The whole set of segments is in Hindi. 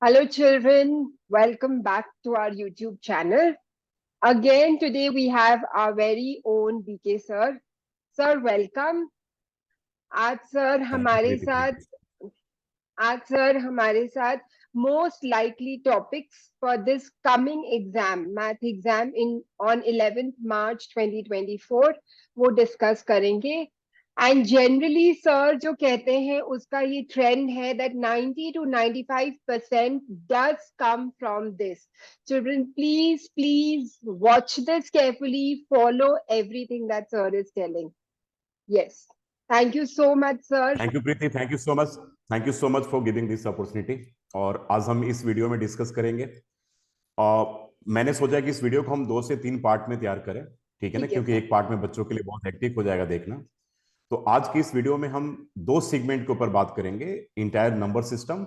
Hello, children. Welcome back to our YouTube channel. Again, today we have our very own BK sir. Sir, welcome. आज सर Thank you, हमारे Preeti. साथ आज सर हमारे साथ most likely topics for this coming exam, math exam in on 11th March 2024 वो डिस्कस करेंगे. एंड जनरली सर जो कहते हैं उसका ये ट्रेंड है that 90 to 95% does come from this. Children, please watch this carefully, follow everything that sir is telling. Yes. Thank you so much, sir. Thank you, Preeti. Thank you so much. Thank you so much for giving this opportunity. और आज हम इस वीडियो में डिस्कस करेंगे. मैंने सोचा कि इस वीडियो को हम 2 से 3 पार्ट में तैयार करें, ठीक है ना, क्योंकि एक पार्ट में बच्चों के लिए बहुत हेक्टिक हो जाएगा देखना. तो आज की इस वीडियो में हम 2 सेगमेंट के ऊपर बात करेंगे, entire number system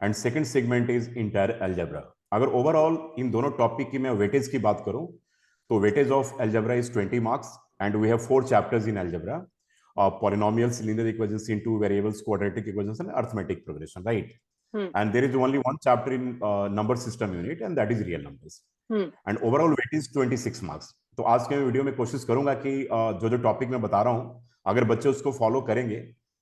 and second segment is entire algebra. अगर ओवरऑल इन दोनों टॉपिक की मैं वेटेज की बात करूं तो weightage of algebra is 20 marks and we have 4 chapters in algebra. Polynomials, linear equations, into variables, quadratic equations, and arithmetic progression, right? And there is only one chapter in number system unit, and that is real numbers. And overall weight is 26 marks. तो आज के वीडियो में कोशिश करूंगा कि जो जो टॉपिक मैं बता रहा हूं, अगर बच्चे उसको फॉलो करेंगे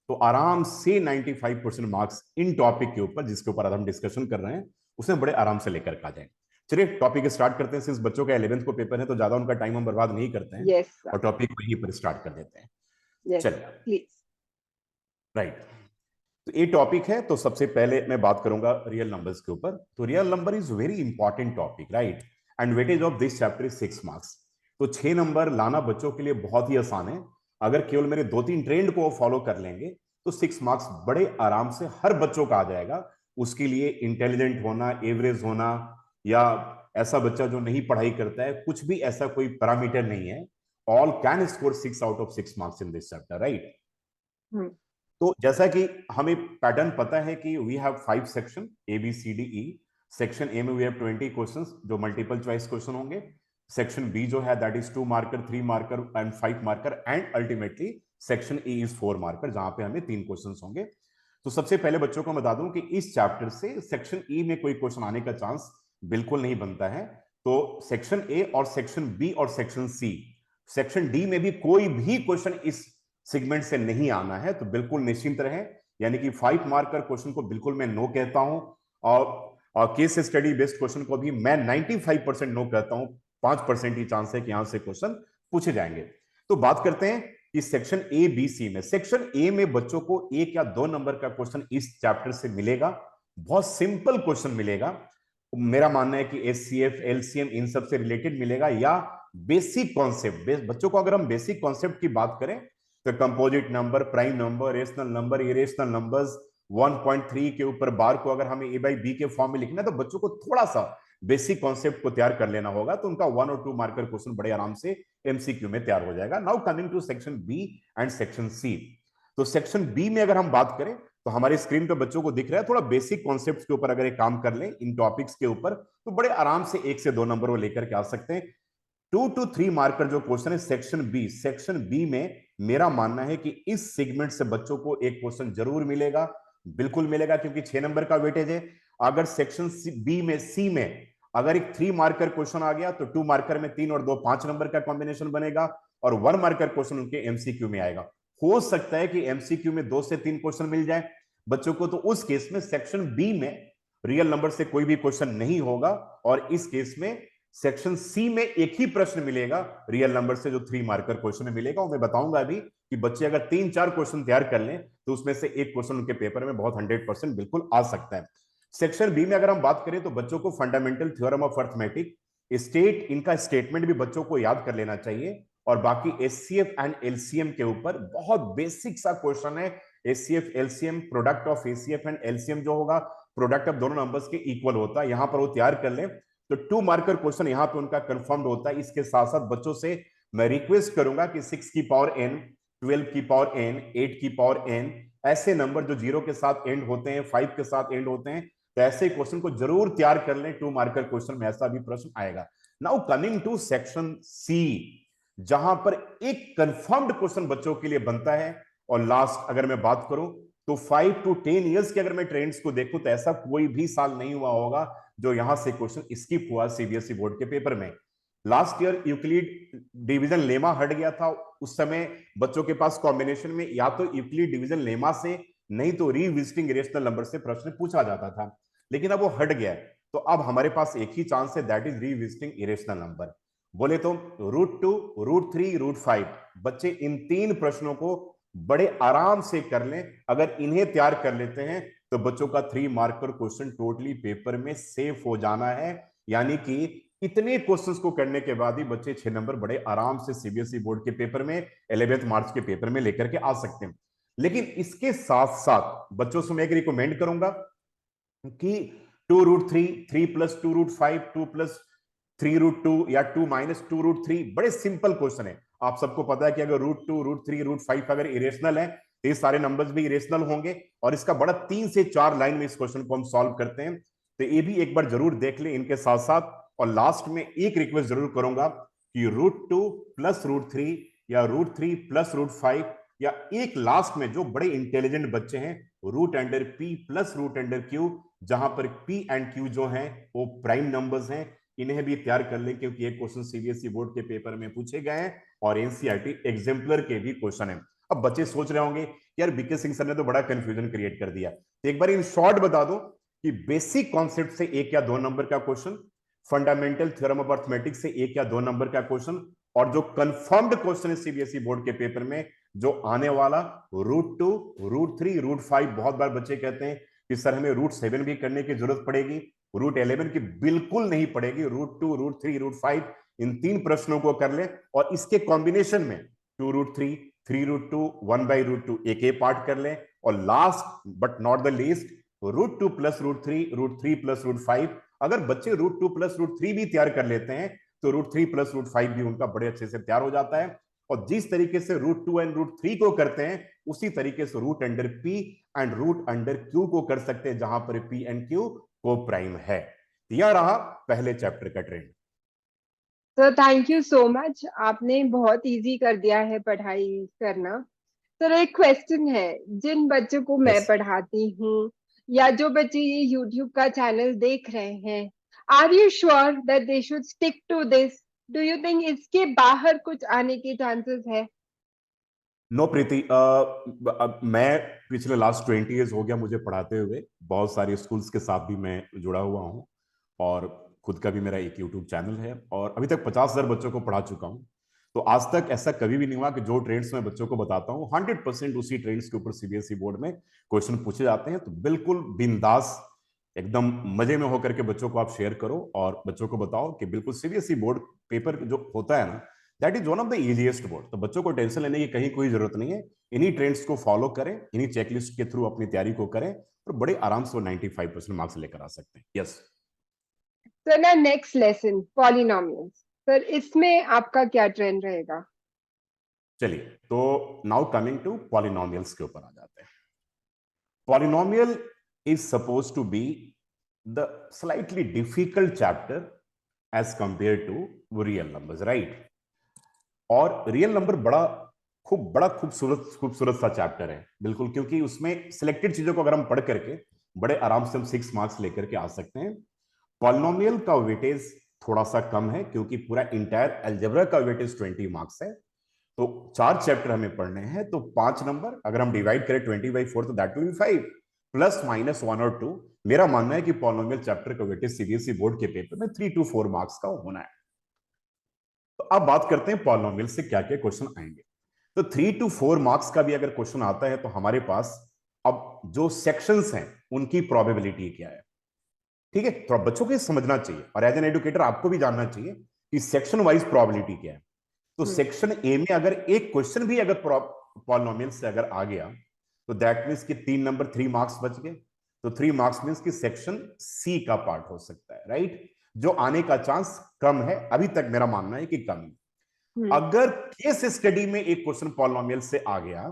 तो आराम से 95% मार्क्स इन टॉपिक के ऊपर, जिसके ऊपर आज हम डिस्कशन कर रहे हैं, उसमें बड़े आराम से लेकर आ जाए. चलिए टॉपिक स्टार्ट करते हैं. सिंस बच्चों का 11th को पेपर है तो ज्यादा उनका टाइम हम बर्बाद नहीं करते हैं. Yes, sir. और टॉपिक वहीं पर स्टार्ट कर देते हैं. Yes, चलिए, please. राइट. तो ये टॉपिक है. तो सबसे पहले मैं बात करूंगा रियल नंबर्स के ऊपर. तो real number is very important topic, right? And weightage of this chapter is 6 marks. तो 6 नंबर लाना बच्चों के लिए बहुत ही आसान है. अगर केवल मेरे 2-3 ट्रेंड को फॉलो कर लेंगे तो 6 मार्क्स बड़े आराम से हर बच्चों का आ जाएगा. उसके लिए इंटेलिजेंट होना, एवरेज होना, या ऐसा बच्चा जो नहीं पढ़ाई करता है, कुछ भी ऐसा कोई पैरामीटर नहीं है. All can score 6 out of 6 marks in this chapter, right? तो जैसा कि हमें पैटर्न पता है कि we have 5 section A B C D E. Section A में वी हैव 20 क्वेश्चंस जो मल्टीपल चॉइस क्वेश्चन होंगे. सेक्शन बी जो है that is 2 marker, 3 marker and 5 marker, and ultimately section A is 4 marker, जहां पे हमें 3 क्वेश्चंस होंगे. तो सबसे पहले बच्चों को बता दूं कि इस चैप्टर से सेक्शन ई में कोई क्वेश्चन आने का चांस बिल्कुल नहीं बनता है. तो सेक्शन ए और सेक्शन बी और सेक्शन सी, सेक्शन डी में भी कोई भी क्वेश्चन इस सेगमेंट से नहीं आना है. तो बिल्कुल निश्चिंत रहें. यानी कि 5 मार्कर क्वेश्चन को बिल्कुल मैं नो कहता हूं, और केस स्टडी बेस्ड क्वेश्चन को भी मैं 95% नो कहता हूं. 5% ही चांस है कि यहां से क्वेश्चन पूछे जाएंगे. तो बात करते हैं कि सेक्शन ए बी सी में. सेक्शन ए में बच्चों को 1 या 2 नंबर का क्वेश्चन इस चैप्टर से मिलेगा. बहुत सिंपल क्वेश्चन मिलेगा. मेरा मानना है कि एचसीएफ, एलसीएम इन सब से रिलेटेड मिलेगा, या बेसिक कॉन्सेप्ट. बच्चों को अगर हम बेसिक कॉन्सेप्ट की बात करें तो composite number, prime number, rational number, irrational numbers, 1.3 के ऊपर बार को अगर हमें ए बाई बी के फॉर्म में लिखना है तो बच्चों को थोड़ा सा बेसिक कॉन्सेप्ट को तैयार कर लेना होगा. तो उनका 1 और 2 मार्कर क्वेश्चन बड़े आराम से एमसीक्यू में तैयार हो जाएगा. Now coming to section B and section C. तो सेक्शन बी में अगर हम बात करें तो हमारे स्क्रीन पे बच्चों को दिख रहा है, थोड़ा बेसिक कॉन्सेप्ट के ऊपर अगर एक काम कर लें इन टॉपिक्स के ऊपर तो बड़े आराम से 1 से 2 नंबर वो लेकर के आ सकते हैं. 2 to 3 मार्कर जो क्वेश्चन है सेक्शन बी. सेक्शन बी में मेरा मानना है कि इस सेगमेंट से बच्चों को एक क्वेश्चन जरूर मिलेगा, बिल्कुल मिलेगा, क्योंकि 6 नंबर का वेटेज है. अगर सेक्शन बी में, सी में अगर एक 3 मार्कर क्वेश्चन आ गया तो 2 मार्कर में 3 और 2 5 नंबर का कॉम्बिनेशन बनेगा, और 1 मार्कर क्वेश्चन उनके एमसीक्यू में आएगा. हो सकता है कि एमसीक्यू में 2 से 3 क्वेश्चन मिल जाए बच्चों को. तो उस केस में सेक्शन बी में रियल नंबर से कोई भी क्वेश्चन नहीं होगा, और इस केस में सेक्शन सी में एक ही प्रश्न मिलेगा रियल नंबर से, जो 3 मार्कर क्वेश्चन में मिलेगा. और मैं बताऊंगा अभी कि बच्चे अगर 3-4 क्वेश्चन तैयार कर लें तो उसमें से एक क्वेश्चन उनके पेपर में बहुत 100% बिल्कुल आ सकता है. सेक्शन बी में अगर हम बात करें तो बच्चों को fundamental theorem of arithmetic, state, इनका स्टेटमेंट भी बच्चों को याद कर लेना चाहिए. और बाकी एचसीएफ एंड एलसीएम के ऊपर बहुत बेसिक सा क्वेश्चन है. HCF, LCM, product of HCF and LCM जो होगा, प्रोडक्ट ऑफ दोनों नंबर्स के इक्वल होता है. यहां पर वो तैयार कर लें तो 2 मार्कर क्वेश्चन यहां पे उनका कंफर्म्ड होता है. इसके साथ साथ बच्चों से मैं रिक्वेस्ट करूंगा कि 6 की पावर n, 12 की पावर n, 8 की पावर n, ऐसे नंबर जो 0 के साथ एंड होते हैं, 5 के साथ एंड होते हैं, तो ऐसे क्वेश्चन को जरूर तैयार कर लें. 2 मार्कर क्वेश्चन में ऐसा भी प्रश्न आएगा. Now coming to section C, जहां पर एक कंफर्म्ड क्वेश्चन बच्चों के लिए बनता है. और लास्ट अगर मैं बात करूं तो 5 to 10 ईयर्स के अगर मैं ट्रेंड्स को देखूं तो ऐसा कोई भी साल नहीं हुआ होगा जो यहां से क्वेश्चन स्किप हुआ सीबीएसई बोर्ड के पेपर में। Last year Euclid division lemma हट गया था, उस समय बच्चों के पास कॉम्बिनेशन में या तो यूक्लिड डिवीजन लेमा से नहीं तो रीविजिटिंग इरेशनल नंबर से प्रश्न पूछा जाता था, लेकिन अब वो हट गया है। तो अब हमारे पास एक ही चांस है, that is revisiting irrational number. बोले तो √2, √3, √5, बच्चे इन 3 प्रश्नों को बड़े आराम से कर लें। अगर इन्हें तैयार कर लेते हैं तो बच्चों का 3 मार्कर क्वेश्चन टोटली पेपर में सेफ हो जाना है। यानी कि इतने क्वेश्चंस को करने के बाद ही बच्चे 6 नंबर बड़े आराम से सीबीएसई बोर्ड के पेपर में 11th मार्च के पेपर में लेकर के आ सकते हैं। लेकिन इसके साथ साथ बच्चों से मैं एक रिकमेंड करूंगा कि 2√3, 3+2√5, 2+3√2 या 2-2√3 बड़े सिंपल क्वेश्चन है। आप सबको पता है कि अगर √2, √3, √5 अगर इरेशनल है तो ये सारे नंबर्स भी इरेशनल होंगे, और इसका बड़ा 3 से 4 लाइन में इस क्वेश्चन को हम सॉल्व करते हैं। तो ये भी एक बार जरूर देख लें इनके साथ साथ। और लास्ट में एक रिक्वेस्ट जरूर करूंगा कि √2 + √3 या √3 + √5, या एक लास्ट में जो बड़े इंटेलिजेंट बच्चे हैं √P + √Q, जहां पर P एंड Q जो हैं वो प्राइम नंबर्स हैं, इन्हें भी तैयार कर लें क्योंकि ये क्वेश्चन सीबीएसई बोर्ड के पेपर में पूछे गए हैं और एनसीईआरटी एग्जाम्पलर के भी क्वेश्चन है। अब बच्चे सोच रहे होंगे यार बीके सिंह सर ने तो बड़ा कंफ्यूजन क्रिएट कर दिया, तो एक बार इन शॉर्ट बता दो कि बेसिक कॉन्सेप्ट से 1 या 2 नंबर का question, fundamental theorem of arithmetics से 1 या 2 नंबर का क्वेश्चन, और जो कंफर्म्ड क्वेश्चन है सीबीएसई बोर्ड के पेपर में जो आने वाला √2, √3, √5। बहुत बार बच्चे कहते हैं कि सर हमें √7 भी करने की जरूरत पड़ेगी, √11 की बिल्कुल नहीं पड़ेगी। √2, √3, √5 इन 3 प्रश्नों को कर ले, और इसके कॉम्बिनेशन में 2√3, 3√2, 1/√2 एक पार्ट कर ले, और last but not the least √2 + √3, √3 + √5। अगर बच्चे √2 + √3 भी तैयार कर लेते हैं तो √3 + √5 भी उनका बड़े अच्छे से तैयार हो जाता है। और जिस तरीके से √2 एंड √3 को करते हैं उसी तरीके से √P एंड √Q को कर सकते हैं, जहां पर P एंड Q को प्राइम है। यह रहा पहले चैप्टर का trend. Sir thank you so much, आपने बहुत इजी कर दिया है पढ़ाई करना। सर एक क्वेश्चन है, जिन बच्चों को मैं यस, पढ़ाती हूँ या जो बच्चे ये यूट्यूब का चैनल देख रहे हैं, are you sure that they should stick to this? Do you think इसके बाहर कुछ आने के चांसेस है? नो प्रीति, मैं पिछले लास्ट 20 ईयर्स हो गया मुझे पढ़ाते हुए, बहुत सारे स्कूल्स के साथ भी मैं जुड़ा हुआ हूँ, और खुद का भी मेरा एक यूट्यूब चैनल है, और अभी तक 50,000 बच्चों को पढ़ा चुका हूँ। तो आज तक ऐसा कभी भी नहीं हुआ कि जो ट्रेंड्स मैं बच्चों को बताता हूँ 100% उसी ट्रेंड्स के ऊपर सीबीएसई बोर्ड में क्वेश्चन पूछे जाते हैं। तो बिल्कुल बिंदास एकदम मजे में होकर के बच्चों को आप शेयर करो और बच्चों को बताओ कि बिल्कुल सीबीएसई बोर्ड पेपर जो होता है ना, that is one of the easiest board. तो बच्चों को टेंशन लेने की कहीं कोई जरूरत नहीं है, इन्हीं ट्रेंड्स को फॉलो करें, इन्हीं चेकलिस्ट के थ्रू अपनी तैयारी को करें, और बड़े आराम से 95% मार्क्स लेकर आ सकते हैं। यस। सर ना नेक्स्ट लेसन पॉलिनोमियल्स, सर इसमें आपका क्या ट्रेंड रहेगा? चलिए, तो नाउ कमिंग टू पॉलिनोमियल्स के ऊपर आ जाते हैं। Polynomial is suppose to be the slightly difficult chapter as compare to real numbers, right? और रियल नंबर बड़ा खूबसूरत खूबसूरत सा चैप्टर है, बिल्कुल, क्योंकि उसमें सिलेक्टेड चीजों को अगर हम पढ़ करके बड़े आराम से हम 6 मार्क्स लेकर के आ सकते हैं। पॉलिनोमियल का वेटेज थोड़ा सा कम है क्योंकि पूरा इंटायर अलजेब्रा का वेटेज 20 मार्क्स है। तो 4 चैप्टर हमें पढ़ने हैं, तो 5 नंबर अगर हम डिवाइड करें 20/4 तो दैट विल बी 5 ±1 और 2। मेरा मानना है कि पॉलिनोमियल चैप्टर का वेटेज सीबीएसई बोर्ड के पेपर में 3 to 4 मार्क्स का होना है। तो अब बात करते हैं पॉलिनोमियल से क्या क्या क्वेश्चन आएंगे। तो 3 to 4 मार्क्स का भी अगर क्वेश्चन आता है तो हमारे पास अब जो सेक्शंस हैं उनकी प्रोबेबिलिटी क्या है, ठीक है? तो बच्चों को समझना चाहिए, और एज एन एजुकेटर आपको भी जानना चाहिए कि सेक्शन वाइज प्रोबेबिलिटी क्या है। तो सेक्शन ए में अगर एक क्वेश्चन भी अगर पॉलिनोमियल से अगर आ गया तो दैट मींस कि 3 नंबर 3 मार्क्स बच गए। तो 3 मार्क्स मींस कि सेक्शन सी का पार्ट हो सकता है, राइट? जो आने का चांस कम है, अभी तक मेरा मानना है कि कम है। अगर केस स्टडी में एक क्वेश्चन पॉलिनोमियल से आ गया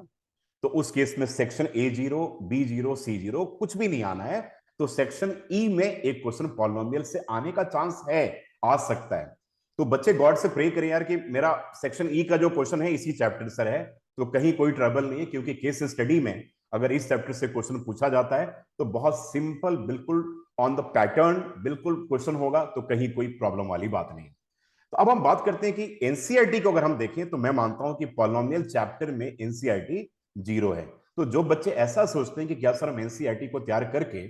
तो उस केस में सेक्शन A0, B0, C0 कुछ भी नहीं आना है, तो सेक्शन ई में एक क्वेश्चन पॉलिनोमियल से आने का चांस है, आ सकता है। तो बच्चे गॉड से प्रे करें यार कि मेरा सेक्शन ई का जो क्वेश्चन है इसी चैप्टर से है, तो कहीं कोई ट्रबल नहीं है, क्योंकि केस स्टडी में अगर इस चैप्टर से क्वेश्चन पूछा जाता है तो बहुत सिंपल, बिल्कुल ऑन द पैटर्न बिल्कुल क्वेश्चन होगा, तो कहीं कोई प्रॉब्लम वाली बात नहीं है। तो अब हम बात करते हैं कि एनसीईआरटी को अगर हम देखें तो मैं मानता हूं कि पॉलिनोमियल चैप्टर में एनसीईआरटी 0 है। तो जो बच्चे ऐसा सोचते हैं कि क्या सर हम एनसीईआरटी को तैयार करके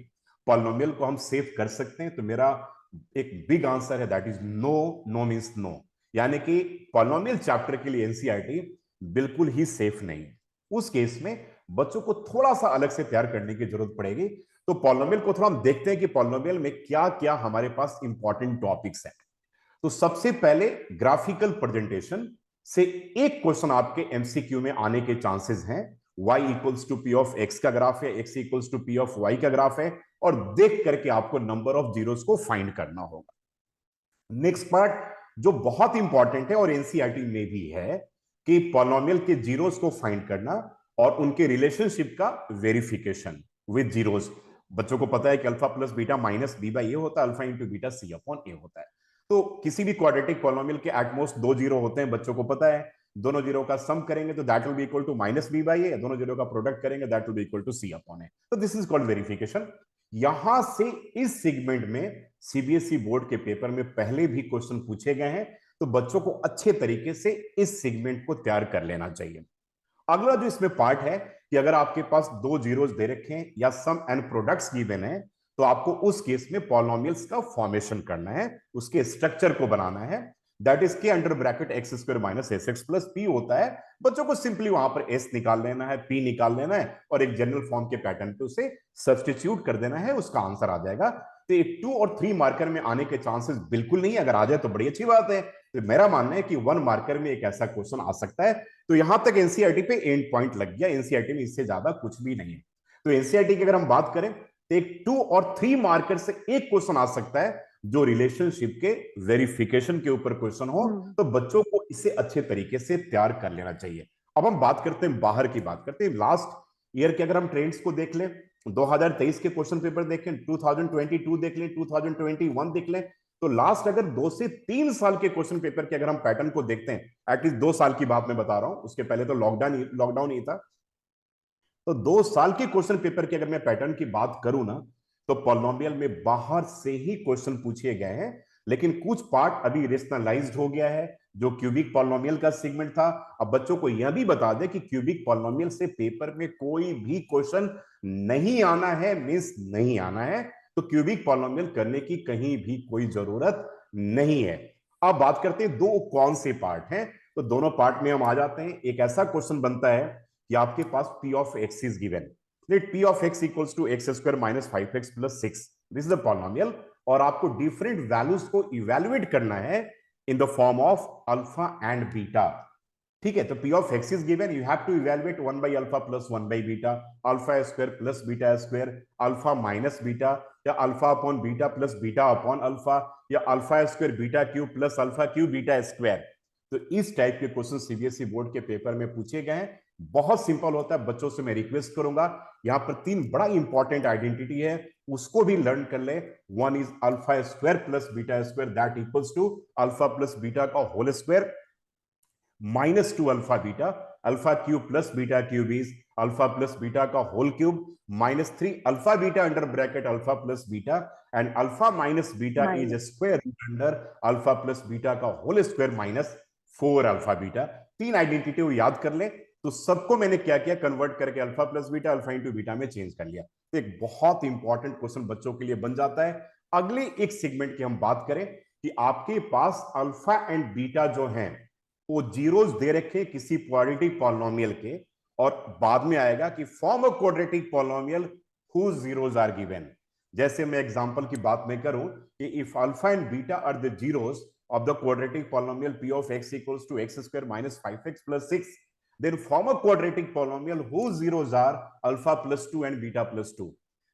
पॉलिनोमियल को हम सेव कर सकते हैं, तो मेरा एक बिग आंसर है, that is no. No means no, यानी कि पॉलिनोमियल चैप्टर के लिए एनसीईआरटी बिल्कुल ही सेफ नहीं। उस केस में बच्चों को थोड़ा सा अलग से तैयार करने की जरूरत पड़ेगी। तो पॉलिनोमियल को थोड़ा हम देखते हैं कि पॉलिनोमियल में क्या क्या हमारे पास इंपॉर्टेंट टॉपिक्स हैं। तो सबसे पहले ग्राफिकल प्रेजेंटेशन से एक क्वेश्चन आपके एमसीक्यू में आने के चांसेस हैं। y equals to P of X का ग्राफ है, x equals to P of y का ग्राफ है, और देख करके आपको नंबर ऑफ जीरोस को फाइंड करना होगा। नेक्स्ट पार्ट जो बहुत इंपॉर्टेंट है और एनसीईआरटी में भी है कि पॉलिनोमियल के जीरोस को फाइंड करना और उनके रिलेशनशिप का वेरिफिकेशन विद जीरोस। बच्चों को पता है कि alpha plus beta minus b by a होता है, alpha into beta c upon a होता है। तो किसी भी क्वाड्रेटिक पॉलिनोमियल के एटमोस्ट 2 जीरो होते हैं, बच्चों को पता है। दोनों जीरो का सम करेंगे तो that will be equal to minus b by a, दोनों जीरो का प्रोडक्ट करेंगे that will be equal to c upon a. तो दिस इज कॉल्ड वेरिफिकेशन। यहां से इस सेगमेंट में सीबीएसई बोर्ड के पेपर में पहले भी क्वेश्चन पूछे गए हैं, तो बच्चों को अच्छे तरीके से इस सेगमेंट को तैयार कर लेना चाहिए। अगला जो इसमें पार्ट है कि अगर आपके पास 2 जीरोस दे रखे हैं या सम एंड प्रोडक्ट्स गिवन है, तो आपको उस केस में पॉलिनोमियल्स का फॉर्मेशन करना है, उसके स्ट्रक्चर को बनाना है। दैट इज के under bracket x square minus s x plus P होता है। बच्चों को सिंपली वहां पर एस निकाल लेना है, पी निकाल लेना है, और एक जनरल फॉर्म के पैटर्न पे उसे सब्स्टिट्यूट कर देना है, उसका आंसर आ जाएगा। तो 2 और 3 मार्कर में आने के चांसेस बिल्कुल नहीं, अगर आ जाए तो बड़ी अच्छी बात है। तो मेरा मानना है कि 1 मार्कर में एक ऐसा क्वेश्चन आ सकता है। तो यहां तक एनसीईआरटी पे एंड पॉइंट लग गया, एनसीईआरटी में इससे ज्यादा कुछ भी नहीं है। तो एनसीईआरटी की अगर हम बात करें तो एक 2 और 3 मार्कर से एक क्वेश्चन आ सकता है जो रिलेशनशिप के वेरिफिकेशन के ऊपर क्वेश्चन हो, तो बच्चों को इसे अच्छे तरीके से तैयार कर लेना चाहिए। अब हम बात करते हैं बाहर की, बात करते हैं लास्ट ईयर के। अगर हम ट्रेंड्स को देख लें, 2023 के क्वेश्चन पेपर देखें, 2022 देख लें, 2021 देख लें, तो लास्ट अगर 2 से 3 साल के क्वेश्चन पेपर के अगर हम पैटर्न को देखते हैं, एटलीस्ट 2 साल की बात मैं बता रहा हूं, उसके पहले तो लॉकडाउन ही था, तो 2 साल के क्वेश्चन पेपर की अगर मैं पैटर्न की बात करूं ना, तो पॉलिनोमियल में बाहर से ही क्वेश्चन पूछे गए हैं, लेकिन कुछ पार्ट अभी रेशनलाइज्ड हो गया है जो क्यूबिक पॉलिनोमियल का सेगमेंट था। अब बच्चों को यह भी बता दें कि क्यूबिक पॉलिनोमियल से पेपर में कोई भी क्वेश्चन नहीं आना है, मींस नहीं आना है, तो क्यूबिक पॉलिनोमियल करने की कहीं भी कोई जरूरत नहीं है। अब बात करते हैं दो कौन से पार्ट हैं, तो दोनों पार्ट में हम आ जाते हैं। एक ऐसा क्वेश्चन बनता है कि आपके पास p of x is given, let p of x equals to x square minus 5x plus 6, this is the polynomial, और आपको डिफरेंट वैल्यूज को इवेल्युएट करना है in the form of alpha and beta. ठीक है, तो p of x is given, you have to evaluate 1 by alpha plus 1 by beta, alpha square plus beta square, alpha minus beta, या alpha upon beta plus beta upon alpha, या alpha square beta cube plus alpha cube beta square. तो इस टाइप के क्वेश्चन सीबीएसई बोर्ड के पेपर में पूछे गए हैं, बहुत सिंपल होता है। बच्चों से मैं रिक्वेस्ट करूंगा, यहां पर 3 बड़ा इंपॉर्टेंट आइडेंटिटी है, उसको भी लर्न कर ले। One is alpha square plus beta square, that equals to alpha plus beta का whole square minus 2 alpha beta, alpha cube plus beta cube is alpha plus beta का whole cube minus 3 alpha beta under bracket alpha plus beta, and alpha minus beta is square root under alpha plus beta का whole square minus 4 alpha beta. 3 identity को याद कर ले, तो सबको मैंने क्या किया, कन्वर्ट करके alpha plus beta alpha into beta में चेंज कर लिया। तो एक बहुत इंपॉर्टेंट क्वेश्चन बच्चों के लिए बन जाता है। अगले एक सेगमेंट की हम बात करें कि आपके पास अल्फा एंड बीटा जो हैं वो जीरोस दे रखे किसी क्वाड्रेटिक पॉलिनोमियल के, और बाद में आएगा कि form a quadratic polynomial whose zeros are given. जैसे मैं एग्जांपल की बात मैं करूं कि if alpha and beta are the zeros of the quadratic polynomial p of x equals to x square minus 5x plus 6, then form a quadratic polynomial whose zeros are alpha plus 2 and beta plus 2।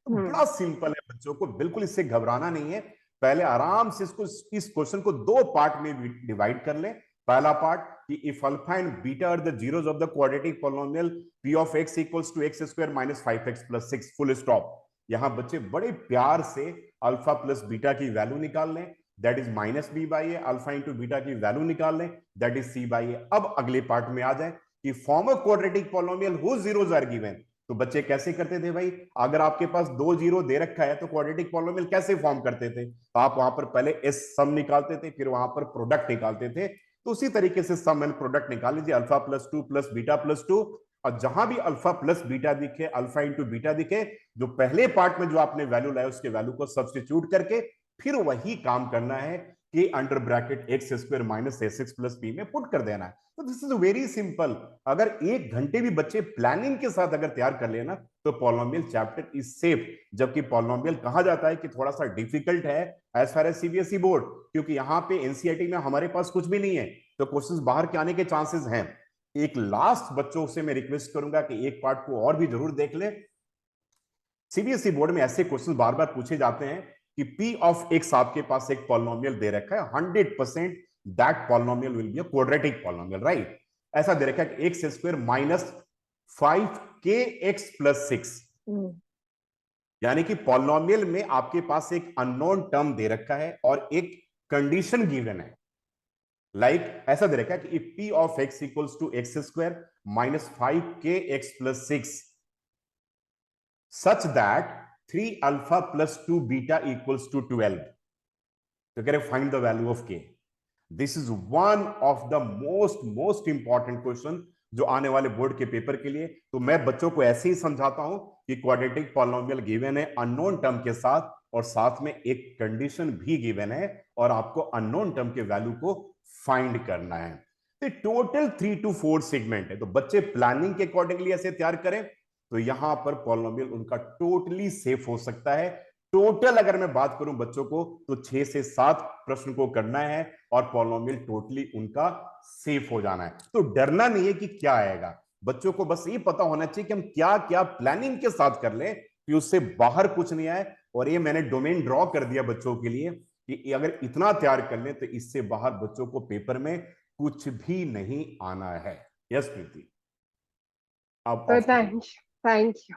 बड़ा सिंपल है बच्चों को, बिल्कुल इससे घबराना नहीं है। पहले आराम से इस क्वेश्चन को 2 पार्ट में डिवाइड कर ले। पहला पार्ट कि if alpha and beta are the zeros of the quadratic polynomial p of x equals to x square minus 5x plus 6, full stop. यहां बच्चे बड़े प्यार से अल्फा प्लस बीटा की वैल्यू निकाल लें, that is minus b by a, alpha into beta की वैल्यू निकाल लें, that is c by a. अब अगले पार्ट में आ जाए कि form a quadratic polynomial whose zeros are given, तो बच्चे कैसे करते थे भाई, अगर आपके पास 2 जीरो दे रखा है तो क्वाड्रेटिक पॉलिनोमियल कैसे फॉर्म करते थे, तो आप वहां पर पहले एस सम निकालते थे, फिर वहां पर प्रोडक्ट निकालते थे। तो उसी तरीके से सम एंड प्रोडक्ट निकाल लीजिए, alpha plus 2 plus beta plus 2, और जहां भी अल्फा प्लस बीटा दिखे, अल्फा इंटू बीटा दिखे, जो पहले पार्ट में जो आपने वैल्यू लाया उसके वैल्यू को सब्स्टिट्यूट करके फिर वही काम करना है कि under bracket x square minus s x plus b में पुट कर देना है। तो दिस इज वेरी सिंपल। अगर 1 घंटे भी बच्चे प्लानिंग के साथ अगर तैयार कर लेना तो पॉलिनोमियल चैप्टर इज सेफ। जबकि पॉलिनोमियल कहा जाता है कि थोड़ा सा डिफिकल्ट है as far as CBSE board, क्योंकि यहाँ पे एनसीईआरटी में हमारे पास कुछ भी नहीं है, तो क्वेश्चंस बाहर के आने के चांसेस हैं। एक लास्ट बच्चों से मैं रिक्वेस्ट करूंगा कि एक पार्ट को और भी जरूर देख ले। सीबीएसई बोर्ड में ऐसे क्वेश्चन बार बार पूछे जाते हैं कि पी ऑफ एक्स आपके पास एक पॉलिनोमियल दे रखा है, 100% that polynomial will be a quadratic polynomial, right. ऐसा दे रखा है कि x square minus 5k x plus 6, यानी कि पॉलिनोमियल में आपके पास एक अननोन टर्म दे रखा है और एक कंडीशन गिवन है। लाइक ऐसा दे रखा है कि p of x equals to x square minus 5k x plus 6 such that 3 alpha plus 2 beta equals to 12. तो कह रहे find the value of k. This is one of the most important question जो आने वाले बोर्ड के पेपर के लिए। तो मैं बच्चों को ऐसे ही समझाता हूं कि क्वाड्रेटिक पॉलिनोमियल गिवन है अननोन टर्म के साथ, और साथ में एक कंडीशन भी गिवन है, और आपको अननोन टर्म के वैल्यू को फाइंड करना है। तो टोटल 3 to 4 सेगमेंट है, तो बच्चे प्लानिंग के अकॉर्डिंगली ऐसे तैयार करें तो यहां पर पॉलिनोमियल उनका टोटली सेफ हो सकता है। टोटल अगर मैं बात करूं बच्चों को तो 6 से 7 प्रश्न को करना है और पॉलिनोमियल टोटली उनका सेफ हो जाना है। तो डरना नहीं है कि क्या आएगा, बच्चों को बस ये पता होना चाहिए कि हम क्या क्या प्लानिंग के साथ कर लें कि उससे बाहर कुछ नहीं आए। और ये मैंने डोमेन ड्रॉ कर दिया बच्चों के लिए कि अगर इतना तैयार कर लें तो इससे बाहर बच्चों को पेपर में कुछ भी नहीं आना है। यस प्रीति, आप So thank you.